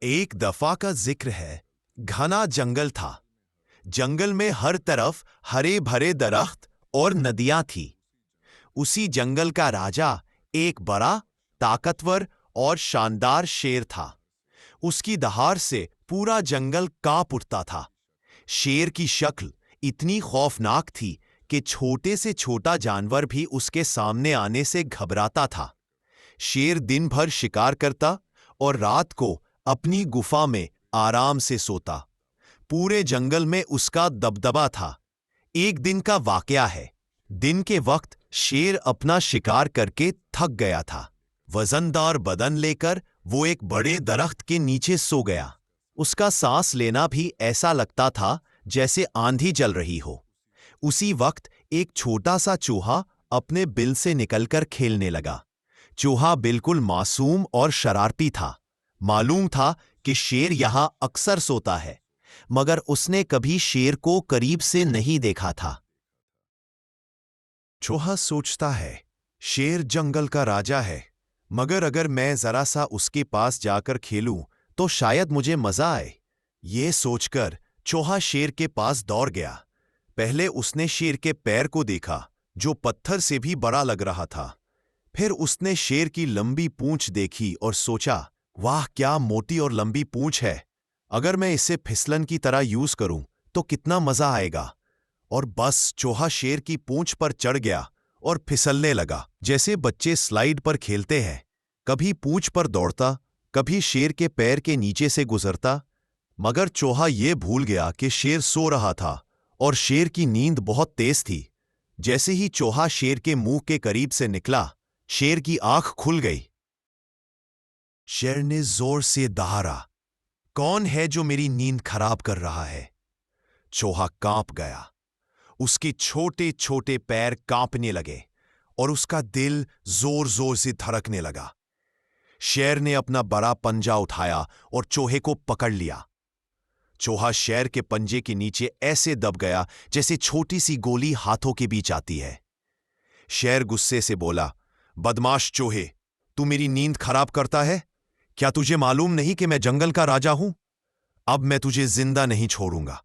एक दफा का जिक्र है। घना जंगल था। जंगल में हर तरफ हरे भरे दरख्त और नदियां थी। उसी जंगल का राजा एक बड़ा, ताकतवर और शानदार शेर था। उसकी दहाड़ से पूरा जंगल कांप उठता था। शेर की शक्ल इतनी खौफनाक थी कि छोटे से छोटा जानवर भी उसके सामने आने से घबराता था। शेर दिन भर शिकार करता और रात को अपनी गुफा में आराम से सोता। पूरे जंगल में उसका दबदबा था। एक दिन का वाकया है। दिन के वक्त शेर अपना शिकार करके थक गया था। वजनदार बदन लेकर वो एक बड़े दरख्त के नीचे सो गया। उसका सांस लेना भी ऐसा लगता था जैसे आंधी चल रही हो। उसी वक्त एक छोटा सा चूहा अपने बिल से निकलकर खेलने लगा। चूहा बिल्कुल मासूम और शरारती था। मालूम था कि शेर यहां अक्सर सोता है, मगर उसने कभी शेर को करीब से नहीं देखा था। चूहा सोचता है, शेर जंगल का राजा है, मगर अगर मैं जरा सा उसके पास जाकर खेलूं तो शायद मुझे मजा आए। ये सोचकर चूहा शेर के पास दौड़ गया। पहले उसने शेर के पैर को देखा, जो पत्थर से भी बड़ा लग रहा था। फिर उसने शेर की लंबी पूंछ देखी और सोचा, वाह क्या मोटी और लंबी पूंछ है। अगर मैं इसे फिसलन की तरह यूज करूं तो कितना मजा आएगा। और बस चूहा शेर की पूंछ पर चढ़ गया और फिसलने लगा, जैसे बच्चे स्लाइड पर खेलते हैं। कभी पूंछ पर दौड़ता, कभी शेर के पैर के नीचे से गुजरता। मगर चूहा ये भूल गया कि शेर सो रहा था और शेर की नींद बहुत तेज थी। जैसे ही चूहा शेर के मुंह के करीब से निकला, शेर की आंख खुल गई। शेर ने जोर से दहाड़ा, कौन है जो मेरी नींद खराब कर रहा है? चूहा कांप गया। उसके छोटे छोटे पैर कांपने लगे और उसका दिल जोर जोर से धड़कने लगा। शेर ने अपना बड़ा पंजा उठाया और चूहे को पकड़ लिया। चूहा शेर के पंजे के नीचे ऐसे दब गया जैसे छोटी सी गोली हाथों के बीच आती है। शेर गुस्से से बोला, बदमाश चूहे, तू मेरी नींद खराब करता है? क्या तुझे मालूम नहीं कि मैं जंगल का राजा हूं? अब मैं तुझे जिंदा नहीं छोड़ूंगा।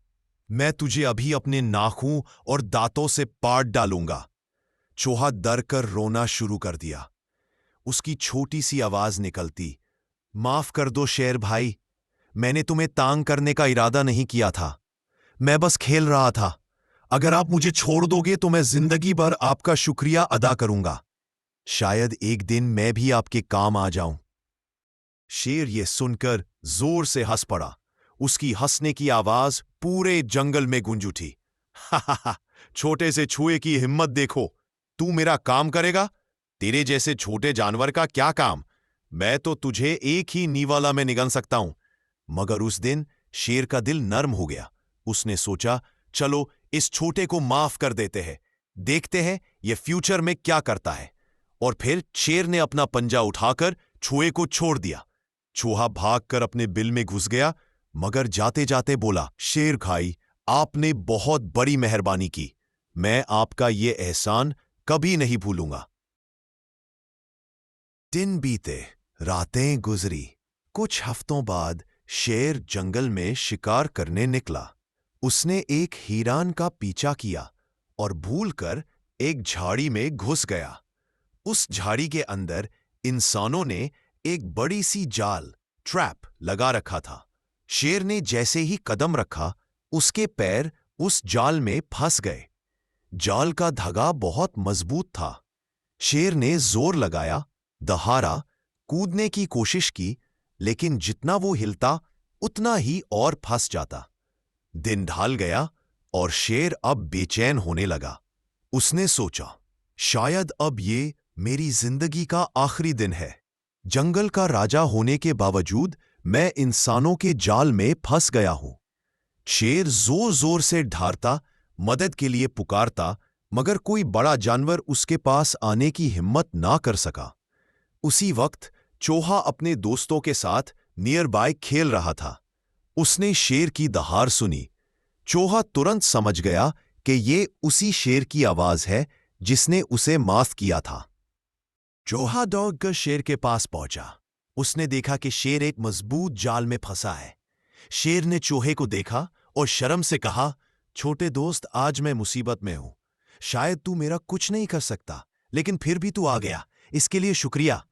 मैं तुझे अभी अपने नाखून और दांतों से पाट डालूंगा। चूहा डर कर रोना शुरू कर दिया। उसकी छोटी सी आवाज निकलती, माफ कर दो शेर भाई, मैंने तुम्हें तांग करने का इरादा नहीं किया था। मैं बस खेल रहा था। अगर आप मुझे छोड़ दोगे तो मैं जिंदगी भर आपका शुक्रिया अदा करूंगा। शायद एक दिन मैं भी आपके काम आ जाऊं। शेर ये सुनकर जोर से हंस पड़ा। उसकी हंसने की आवाज पूरे जंगल में गूंज उठी। हा हा हा, छोटे से छुए की हिम्मत देखो। तू मेरा काम करेगा? तेरे जैसे छोटे जानवर का क्या काम? मैं तो तुझे एक ही निवाला में निगल सकता हूं। मगर उस दिन शेर का दिल नर्म हो गया। उसने सोचा, चलो इस छोटे को माफ कर देते हैं, देखते हैं ये फ्यूचर में क्या करता है। और फिर शेर ने अपना पंजा उठाकर छुए को छोड़ दिया। चूहा भागकर अपने बिल में घुस गया, मगर जाते जाते बोला, शेर भाई, आपने बहुत बड़ी मेहरबानी की। मैं आपका ये एहसान कभी नहीं भूलूंगा। दिन बीते, रातें गुजरी। कुछ हफ्तों बाद शेर जंगल में शिकार करने निकला। उसने एक हिरन का पीछा किया और भूलकर एक झाड़ी में घुस गया। उस झाड़ी के अंदर इंसानों ने एक बड़ी सी जाल, ट्रैप लगा रखा था। शेर ने जैसे ही कदम रखा, उसके पैर उस जाल में फंस गए। जाल का धागा बहुत मजबूत था। शेर ने जोर लगाया, दहाड़ा, कूदने की कोशिश की, लेकिन जितना वो हिलता उतना ही और फंस जाता। दिन ढल गया और शेर अब बेचैन होने लगा। उसने सोचा, शायद अब ये मेरी जिंदगी का आखिरी दिन है। जंगल का राजा होने के बावजूद मैं इंसानों के जाल में फंस गया हूं। शेर जोर जोर से ढारता, मदद के लिए पुकारता, मगर कोई बड़ा जानवर उसके पास आने की हिम्मत ना कर सका। उसी वक्त चूहा अपने दोस्तों के साथ नियर बाय खेल रहा था। उसने शेर की दहाड़ सुनी। चूहा तुरंत समझ गया कि ये उसी शेर की आवाज है जिसने उसे माफ किया था। चूहा दौड़कर शेर के पास पहुंचा। उसने देखा कि शेर एक मजबूत जाल में फंसा है। शेर ने चूहे को देखा और शर्म से कहा, छोटे दोस्त, आज मैं मुसीबत में हूं। शायद तू मेरा कुछ नहीं कर सकता, लेकिन फिर भी तू आ गया, इसके लिए शुक्रिया।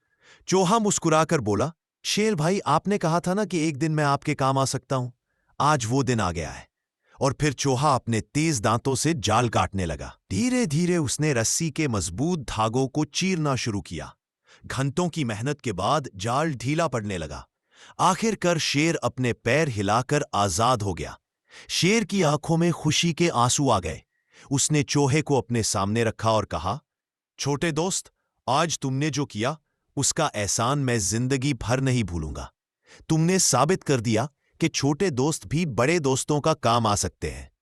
चूहा मुस्कुराकर बोला, शेर भाई, आपने कहा था ना कि एक दिन मैं आपके काम आ सकता हूं। आज वो दिन आ गया है। और फिर चूहा अपने तेज दांतों से जाल काटने लगा। धीरे धीरे उसने रस्सी के मजबूत धागों को चीरना शुरू किया। घंटों की मेहनत के बाद जाल ढीला पड़ने लगा। आखिरकार शेर अपने पैर हिलाकर आजाद हो गया। शेर की आंखों में खुशी के आंसू आ गए। उसने चूहे को अपने सामने रखा और कहा, छोटे दोस्त, आज तुमने जो किया उसका एहसान मैं जिंदगी भर नहीं भूलूंगा। तुमने साबित कर दिया कि छोटे दोस्त भी बड़े दोस्तों का काम आ सकते हैं।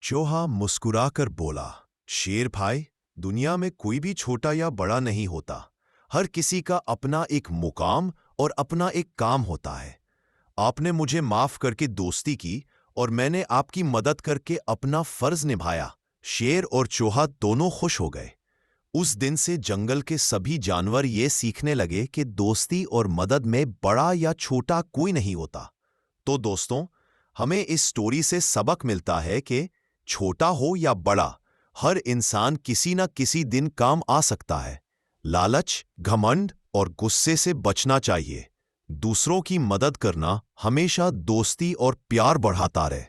चूहा मुस्कुराकर बोला, शेर भाई, दुनिया में कोई भी छोटा या बड़ा नहीं होता। हर किसी का अपना एक मुकाम और अपना एक काम होता है। आपने मुझे माफ करके दोस्ती की और मैंने आपकी मदद करके अपना फर्ज निभाया। शेर और चूहा दोनों खुश हो गए। उस दिन से जंगल के सभी जानवर ये सीखने लगे कि दोस्ती और मदद में बड़ा या छोटा कोई नहीं होता। तो दोस्तों, हमें इस स्टोरी से सबक मिलता है कि छोटा हो या बड़ा, हर इंसान किसी न किसी दिन काम आ सकता है। लालच, घमंड और गुस्से से बचना चाहिए। दूसरों की मदद करना हमेशा दोस्ती और प्यार बढ़ाता रहे।